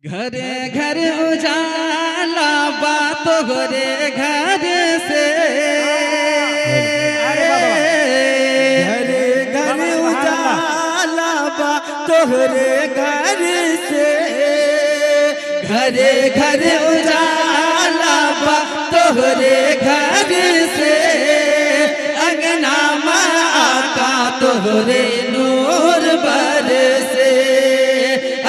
घरे घर उजाला बातो घरे घर से घरे घर उजाला बातो घरे घर से घरे घर उजाला बातो घरे घर से अंगना में आका तोहरे नूर बरसे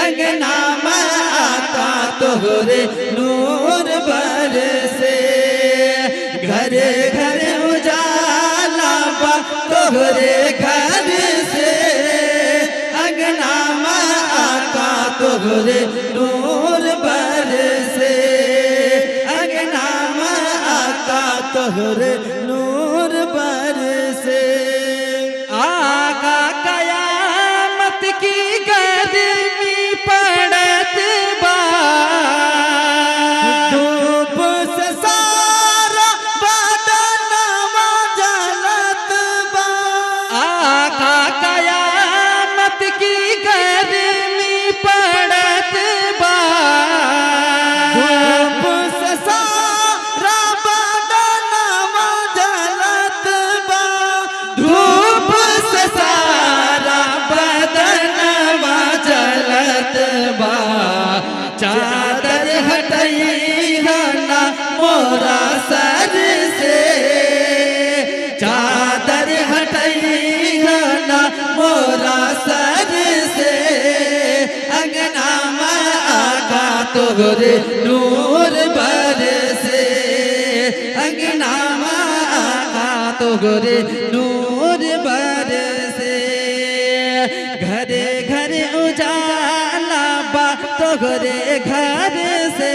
अंगना में आका तोहरे नूर बरसे घरे घर उजाला बा तोहरे घर से अंगना में आका तोहरे नूर बरसे अंगना में आका तोहरे नूर बरसे आका कयामत की गर्मी पड़त बा धूप से सारा बदनवा जलत बा आका कयामत की गर्मी पड़त बा धूप से सारा बदनवा जलत बा धूप से सारा बदनवा जलत बा चादर हटई ना मोरा सर से चादर हटई ना मोरा सर से अंगना में आका तोहरे नूर बरसे अंगना में आका तोहरे नूर बरसे घरे घर उजाला बा तोहरे घर से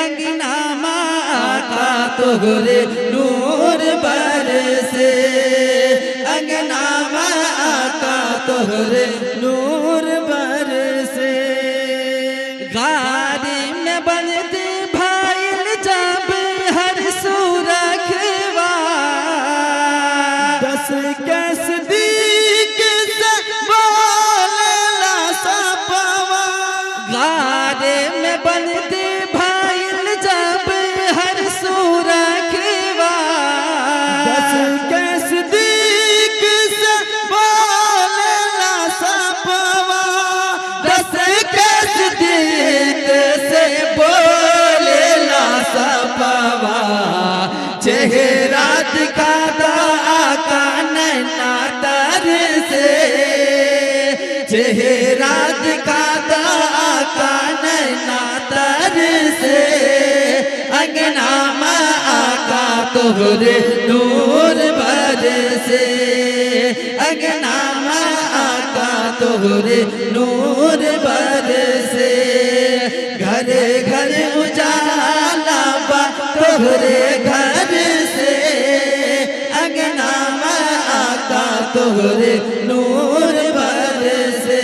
अंगना में आका तोहरे नूर बरसे अंगना में आका तोहरे नूर बरसे गारी में बनते भाईल जब हर सुरखवा दस कैस दीक से बोलेला सपवा गारे में बनते भाईल जब हर सुरखवा दस कैस दीक से बोलेला सपवा दस कस दीक से बोलेला सपवा चेहरा दिखाता आका नैना तर से चेहरा दिखाता आका नैना तर से अंगना में आका तोहरे नूर बरसे अंगना में आका तोहरे नूर बरसे घरे घर उजाला बा तोहरे घर से अंगना में आका तोहरे नूर बरसे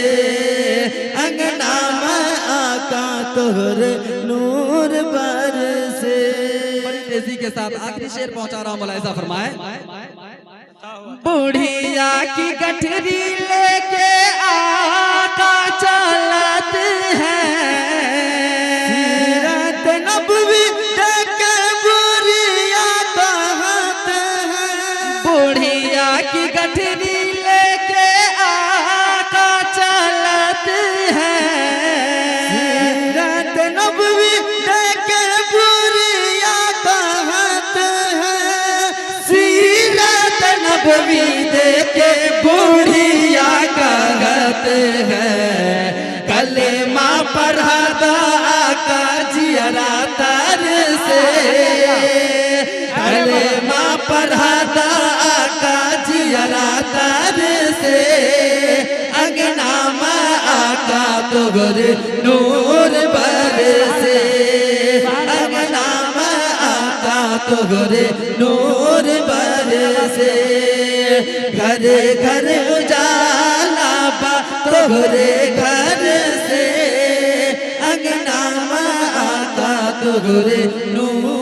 अंगना में आका तोहरे नूर बरसे। बड़ी तेजी के साथ आखिरी शेर पहुंचा रहा हूं, मुलाहिजा फरमाए। बुढ़िया की गठरी लेके आका चलत है सीरत नबवी देखे बुरिया कहत है बुढ़िया की गठरी लेके आका चलत है सीरत नबवी देखे बुरिया कहत है सीरत नबवी देके बुढ़िया कहत है कलेमा पढ़ादा आका जियरा तर से कलेमा पढ़ादा आका जियरा तर से अंगना में आका तोहरे नूर बरसे अंगना में आका तोहरे नूर बरसे घरे घर उजाला बा तोहरे घर से अंगना में आका तोहरे नूर